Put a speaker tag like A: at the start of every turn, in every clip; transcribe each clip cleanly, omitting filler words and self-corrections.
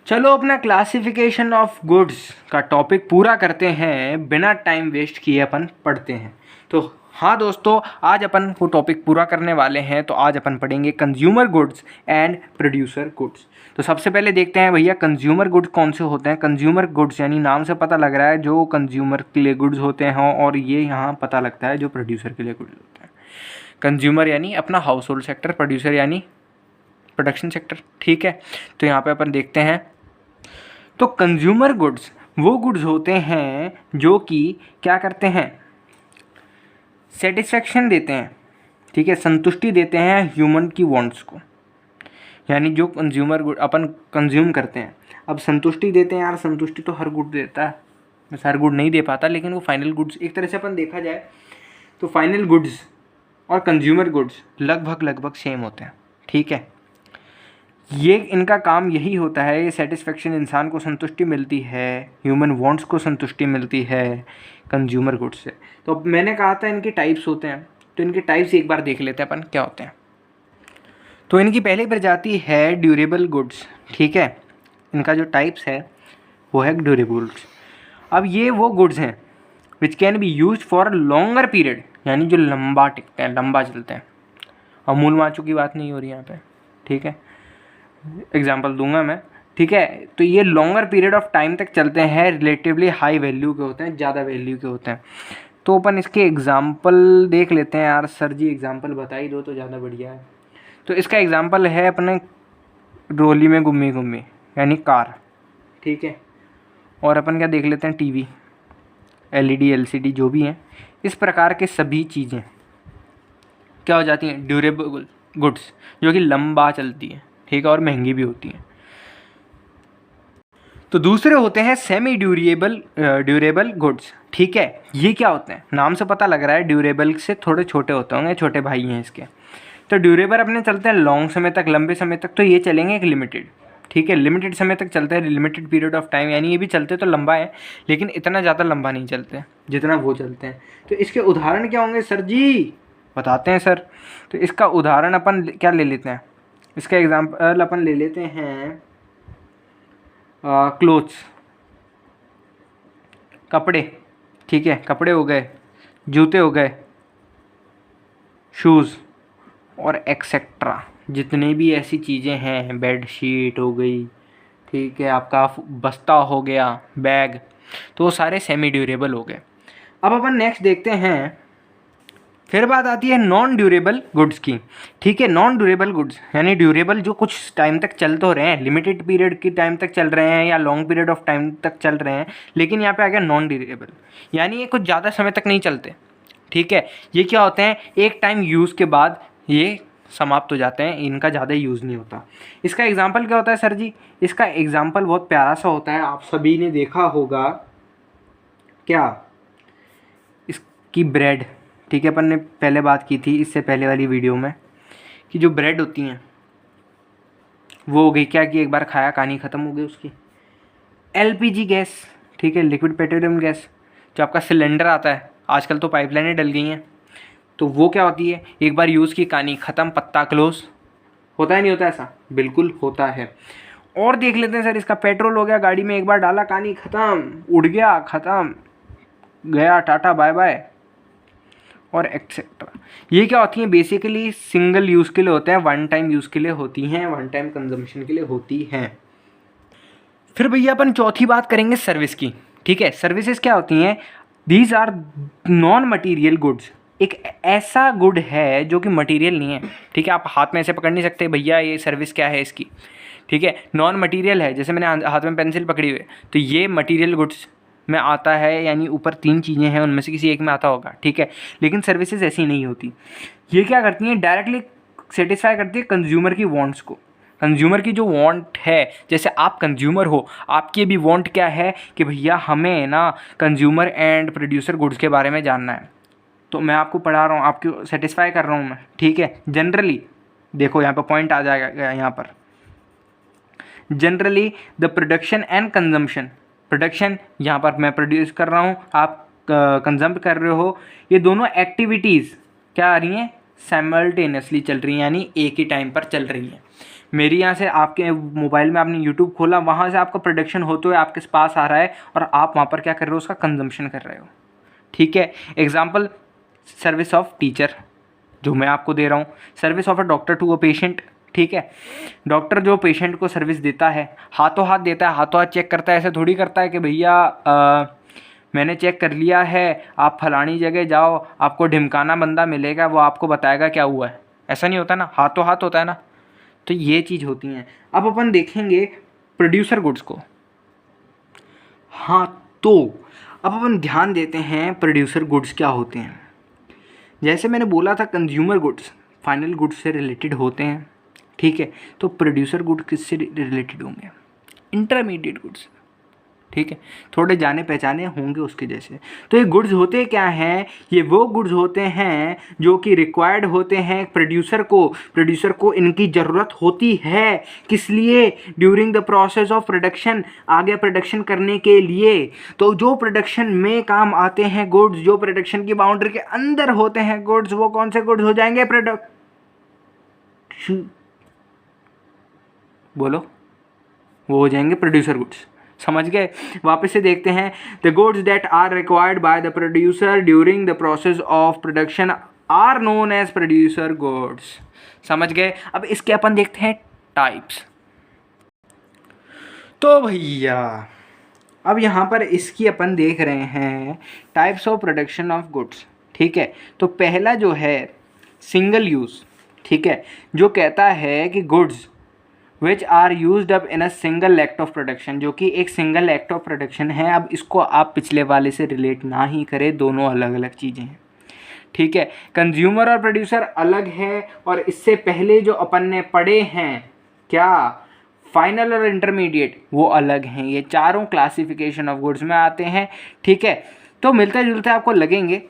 A: चलो अपना classification of goods का टॉपिक पूरा करते हैं, बिना टाइम वेस्ट किए अपन पढ़ते हैं। तो हाँ दोस्तों, आज अपन वो टॉपिक पूरा करने वाले हैं। तो आज अपन पढ़ेंगे consumer goods and producer goods. तो सबसे पहले देखते हैं भैया कंज्यूमर गुड्स कौन से होते हैं। कंज्यूमर गुड्स यानी नाम से पता लग रहा है जो कंज्यूमर के लिए गुड्स होते हैं, और ये यहाँ पता लगता है जो प्रोड्यूसर के लिए गुड्स होते हैं। कंज्यूमर यानी अपना हाउस होल्ड सेक्टर, प्रोड्यूसर यानी प्रोडक्शन सेक्टर। ठीक है, तो यहाँ पे अपन देखते हैं। तो कंज्यूमर गुड्स वो गुड्स होते हैं जो कि क्या करते हैं, सेटिस्फेक्शन देते हैं। ठीक है, संतुष्टि देते हैं ह्यूमन की वांट्स को। यानी जो कंज्यूमर गुड अपन कंज्यूम करते हैं, अब संतुष्टि देते हैं। यार संतुष्टि तो हर गुड देता है, बस हर गुड नहीं दे पाता, लेकिन वो फाइनल गुड्स एक तरह से अपन देखा जाए तो फाइनल गुड्स और कंज्यूमर गुड्स लगभग सेम होते हैं। ठीक है, ये इनका काम यही होता है, ये सेटिस्फेक्शन, इंसान को संतुष्टि मिलती है, ह्यूमन वांट्स को संतुष्टि मिलती है कंज्यूमर गुड्स से। तो अब मैंने कहा था इनके टाइप्स होते हैं, तो इनके टाइप्स एक बार देख लेते हैं अपन क्या होते हैं। तो इनकी पहली प्रजाति है ड्यूरेबल गुड्स। ठीक है, इनका जो टाइप्स है वो है ड्यूरेबल गुड्स। अब ये वो गुड्स हैं which can be use for longer period, यानी जो लंबा टिकते हैं, लंबा चलते हैं। अमूल माचू की बात नहीं हो रही यहाँ पे। ठीक है, एग्जाम्पल दूंगा मैं। ठीक है, तो ये लॉन्गर पीरियड ऑफ टाइम तक चलते हैं, रिलेटिवली हाई वैल्यू के होते हैं, ज़्यादा वैल्यू के होते हैं। तो अपन इसके एग्जाम्पल देख लेते हैं। यार सर जी एग्जाम्पल बता ही दो तो ज़्यादा बढ़िया है। तो इसका एग्जाम्पल है अपने रोली में गुम्मी गुम्मी यानी कार। ठीक है, और अपन क्या देख लेते हैं, टीवी, एलईडी, एलसीडी जो भी हैं, इस प्रकार के सभी चीज़ें क्या हो जाती हैं, ड्यूरेबल गुड्स, जो कि लंबा चलती है। ठीक है, और महंगी भी होती हैं। तो दूसरे होते हैं सेमी ड्यूरेबल गुड्स। ठीक है, ये क्या होते हैं, नाम से पता लग रहा है ड्यूरेबल से थोड़े छोटे होते होंगे, छोटे भाई हैं इसके। तो ड्यूरेबल अपने चलते हैं लॉन्ग समय तक, लंबे समय तक। तो ये चलेंगे एक लिमिटेड। ठीक है, लिमिटेड समय तक चलते हैं, लिमिटेड पीरियड ऑफ टाइम, यानी ये भी चलते तो लंबा है, लेकिन इतना ज़्यादा लंबा नहीं चलते जितना वो चलते हैं। तो इसके उदाहरण क्या होंगे सर जी, बताते हैं सर। तो इसका उदाहरण अपन क्या ले लेते हैं, इसका एग्जाम्पल अपन ले लेते हैं क्लोथ्स, कपड़े। ठीक है, कपड़े हो गए, जूते हो गए, शूज़ और एक्सेट्रा, जितने भी ऐसी चीज़ें हैं, बेड शीट हो गई, ठीक है, आपका बस्ता हो गया, बैग, तो वो सारे सेमी ड्यूरेबल हो गए। अब अपन नेक्स्ट देखते हैं, फिर बात आती है नॉन ड्यूरेबल गुड्स की। ठीक है, नॉन ड्यूरेबल गुड्स यानी ड्यूरेबल जो कुछ टाइम तक चल तो रहे हैं, लिमिटेड पीरियड की टाइम तक चल रहे हैं या लॉन्ग पीरियड ऑफ टाइम तक चल रहे हैं, लेकिन यहाँ पे आ गया नॉन ड्यूरेबल, यानी ये कुछ ज़्यादा समय तक नहीं चलते। ठीक है, ये क्या होते हैं, एक टाइम यूज़ के बाद ये समाप्त हो जाते हैं, इनका ज़्यादा यूज़ नहीं होता। इसका एग्जाम्पल क्या होता है सर जी, इसका एग्जाम्पल बहुत प्यारा सा होता है, आप सभी ने देखा होगा क्या, इसकी ब्रेड। ठीक है, अपन ने पहले बात की थी इससे पहले वाली वीडियो में कि जो ब्रेड होती हैं वो हो गई क्या कि एक बार खाया कहानी ख़त्म हो गई उसकी। एलपीजी गैस, ठीक है, लिक्विड पेट्रोलियम गैस, जो आपका सिलेंडर आता है, आजकल तो पाइपलाइनें डल गई हैं, तो वो क्या होती है, एक बार यूज़ की कहानी ख़त्म, पत्ता क्लोज। होता है नहीं होता ऐसा, बिल्कुल होता है। और देख लेते हैं सर, इसका पेट्रोल हो गया, गाड़ी में एक बार डाला कहानी ख़त्म, उड़ गया, ख़त्म, गया, टाटा बाय बाय, और एक्सेट्रा। ये क्या होती हैं, बेसिकली सिंगल यूज़ के लिए होते हैं, वन टाइम यूज़ के लिए होती हैं, वन टाइम कंजम्पशन के लिए होती हैं। फिर भैया अपन चौथी बात करेंगे सर्विस की। ठीक है, सर्विसेज क्या होती हैं, these are non material goods. एक ऐसा गुड है जो कि मटीरियल नहीं है। ठीक है, आप हाथ में ऐसे पकड़ नहीं सकते भैया ये सर्विस क्या है इसकी। ठीक है, नॉन मटीरियल है, जैसे मैंने हाथ में पेंसिल पकड़ी हुई है, तो ये मटीरियल गुड्स में आता है, यानी ऊपर 3 चीज़ें हैं, उनमें से किसी एक में आता होगा। ठीक है, लेकिन सर्विसेज ऐसी नहीं होती। ये क्या करती हैं, डायरेक्टली सेटिस्फाई करती है कंज्यूमर की वांट्स को। कंज्यूमर की जो वांट है, जैसे आप कंज्यूमर हो, आपकी भी वांट क्या है कि भैया हमें ना कंज्यूमर एंड प्रोड्यूसर गुड्स के बारे में जानना है, तो मैं आपको पढ़ा रहा हूँ, आपको सेटिस्फाई कर रहा हूँ मैं। ठीक है, जनरली देखो यहाँ पर पॉइंट आ जाएगा, यहाँ पर generally the production and consumption, production यहाँ पर मैं प्रोड्यूस कर रहा हूँ, आप कंजम्प कर रहे हो, ये दोनों एक्टिविटीज़ क्या आ रही हैं, साइमल्टेनियसली चल रही हैं, यानी एक ही टाइम पर चल रही हैं। मेरी यहाँ से आपके मोबाइल में आपने यूट्यूब खोला, वहाँ से आपका प्रोडक्शन होते हुए आपके पास आ रहा है और आप वहाँ पर क्या कर रहे हो, उसका कंजम्पशन कर रहे हो। ठीक है। एग्जाम्पल, सर्विस ऑफ टीचर जो मैं आपको दे रहा हूँ, service of a doctor to a patient. ठीक है। डॉक्टर जो पेशेंट को सर्विस देता है, हाथों हाथ देता है, हाथों हाथ चेक करता है। ऐसे थोड़ी करता है कि भैया मैंने चेक कर लिया है, आप फलानी जगह जाओ, आपको ढिमकाना बंदा मिलेगा, वो आपको बताएगा क्या हुआ है। ऐसा नहीं होता ना, हाथों हाथ होता है ना। तो ये चीज़ होती हैं। अब अपन देखेंगे प्रोड्यूसर गुड्स को। हाँ, तो अब अपन ध्यान देते हैं प्रोड्यूसर गुड्स क्या होते हैं। जैसे मैंने बोला था, कंज्यूमर गुड्स फाइनल गुड्स से रिलेटेड होते हैं। ठीक है। तो प्रोड्यूसर गुड किससे रिलेटेड होंगे? Intermediate goods. ठीक है। थोड़े जाने पहचाने होंगे उसके जैसे। तो ये गुड्स होते क्या हैं? ये वो गुड्स होते हैं जो कि रिक्वायर्ड होते हैं प्रोड्यूसर को इनकी ज़रूरत होती है। किस लिए? During the process of production, आगे प्रोडक्शन करने के लिए। तो जो प्रोडक्शन में काम आते हैं गुड्स, जो प्रोडक्शन की बाउंड्री के अंदर होते हैं गुड्स, वो कौन से गुड्स हो जाएंगे? बोलो, वो हो जाएंगे प्रोड्यूसर गुड्स। समझ गए? वापस से देखते हैं। The goods that are required by the producer during the process of production are known as producer goods. समझ गए? अब इसके अपन देखते हैं टाइप्स। तो भैया अब यहाँ पर इसकी अपन देख रहे हैं types of production of goods. ठीक है। तो पहला जो है सिंगल यूज़। ठीक है। जो कहता है कि goods which are used up in a single act of production, जो कि एक सिंगल एक्ट ऑफ प्रोडक्शन है। अब इसको आप पिछले वाले से रिलेट ना ही करें, दोनों अलग अलग चीज़ें हैं। ठीक है। कंज्यूमर और प्रोड्यूसर अलग है, और इससे पहले जो अपन ने पढ़े हैं क्या, फाइनल और इंटरमीडिएट, वो अलग हैं। ये चारों क्लासिफिकेशन ऑफ गुड्स में आते हैं। ठीक है। तो मिलते जुलते आपको लगेंगे,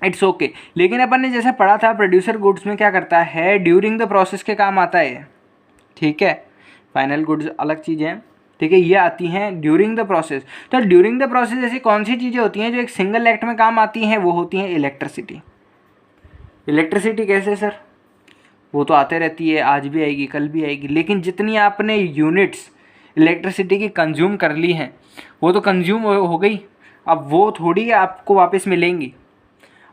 A: इट्स ओके। लेकिन अपन ने जैसे पढ़ा था, प्रोड्यूसर गुड्स में क्या करता है, ड्यूरिंग द प्रोसेस के काम आता है। ठीक है। फाइनल गुड्स अलग चीज़ें हैं। ठीक है। ये आती हैं ड्यूरिंग द प्रोसेस। तो ड्यूरिंग द प्रोसेस ऐसी कौन सी चीज़ें होती हैं जो एक सिंगल एक्ट में काम आती हैं? वो होती हैं इलेक्ट्रिसिटी। इलेक्ट्रिसिटी कैसे सर? वो तो आते रहती है, आज भी आएगी, कल भी आएगी। लेकिन जितनी आपने यूनिट्स इलेक्ट्रिसिटी की कंज्यूम कर ली हैं, वो तो कंज्यूम हो गई। अब वो थोड़ी आपको वापस मिलेंगी।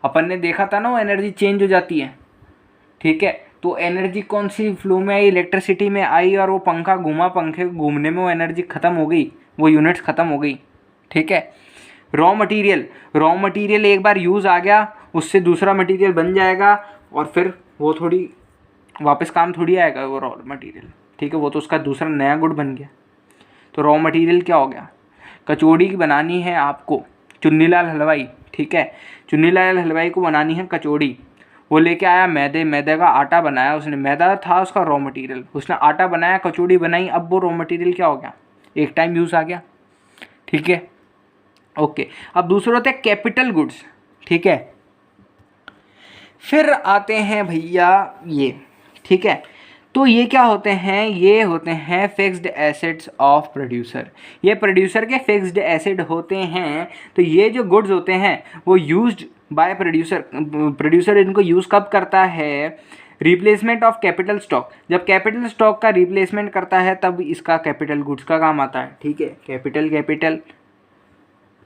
A: अपन ने देखा था ना, वो एनर्जी चेंज हो जाती है। ठीक है। तो एनर्जी कौन सी फ्लो में आई? इलेक्ट्रिसिटी में आई, और वो पंखा घूमा, पंखे घूमने में वो एनर्जी ख़त्म हो गई, वो यूनिट्स ख़त्म हो गई। ठीक है। रॉ मटेरियल एक बार यूज़ आ गया, उससे दूसरा मटेरियल बन जाएगा, और फिर वो थोड़ी वापस काम थोड़ी आएगा वो रॉ मटेरियल। ठीक है। वो तो उसका दूसरा नया गुड बन गया। तो रॉ मटेरियल क्या हो गया? कचौड़ी बनानी है आपको, चुन्नीलाल हलवाई। ठीक है। चुन्नीलाल हलवाई को बनानी है कचौड़ी। वो लेके आया मैदे का आटा बनाया उसने। मैदा था उसका रॉ मटेरियल, उसने आटा बनाया, कचौड़ी बनाई। अब वो रॉ मटेरियल क्या हो गया? एक टाइम यूज़ आ गया। ठीक है। ओके। अब दूसरे होते हैं कैपिटल गुड्स। ठीक है। फिर आते हैं भैया ये। ठीक है। तो ये क्या होते हैं? ये होते हैं फिक्स्ड एसेट्स ऑफ प्रोड्यूसर। ये प्रोड्यूसर के फिक्स्ड एसेट होते हैं। तो ये जो गुड्स होते हैं वो यूज्ड बाय प्रोड्यूसर इनको यूज़ कब करता है? Replacement of capital stock. जब कैपिटल स्टॉक का रिप्लेसमेंट करता है तब इसका कैपिटल गुड्स का काम आता है। ठीक है। कैपिटल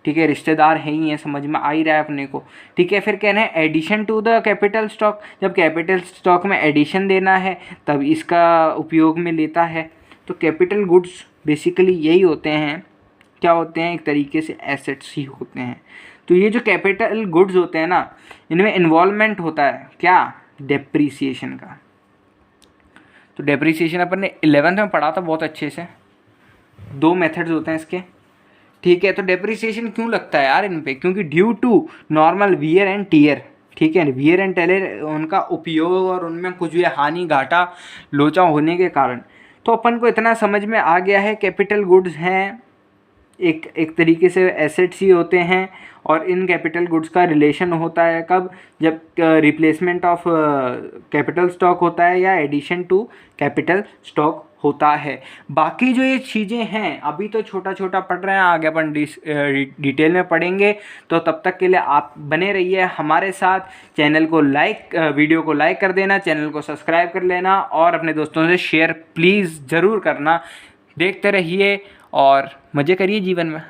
A: ठीक है, रिश्तेदार है ही है, समझ में आ ही रहा है अपने को। ठीक है। फिर कहना है addition to the capital stock. जब कैपिटल स्टॉक में एडिशन देना है तब इसका उपयोग में लेता है। तो कैपिटल गुड्स बेसिकली यही होते हैं। क्या होते हैं? एक तरीके से एसेट्स ही होते हैं। तो ये जो कैपिटल गुड्स होते हैं ना, इनमें इन्वॉल्वमेंट होता है क्या? डेप्रीसिएशन का। तो डेप्रीसिएशन अपन ने 11th में पढ़ा था बहुत अच्छे से। 2 मेथड्स होते हैं इसके। ठीक है। तो डेप्रीसिएशन क्यों लगता है यार इन पे? क्योंकि due to normal wear and tear. ठीक है। वियर एंड टेयर, उनका उपयोग और उनमें कुछ भी हानि घाटा लोचा होने के कारण। तो अपन को इतना समझ में आ गया है, कैपिटल गुड्स हैं एक तरीके से एसेट्स ही होते हैं। और इन कैपिटल गुड्स का रिलेशन होता है कब? जब रिप्लेसमेंट ऑफ कैपिटल स्टॉक होता है या एडिशन टू कैपिटल स्टॉक होता है। बाकी जो ये चीज़ें हैं अभी तो छोटा छोटा पढ़ रहे हैं, आगे अपन डिटेल में पढ़ेंगे। तो तब तक के लिए आप बने रहिए हमारे साथ। चैनल को वीडियो को लाइक कर देना, चैनल को सब्सक्राइब कर लेना और अपने दोस्तों से शेयर प्लीज़ ज़रूर करना। देखते रहिए और मज़े करिए जीवन में।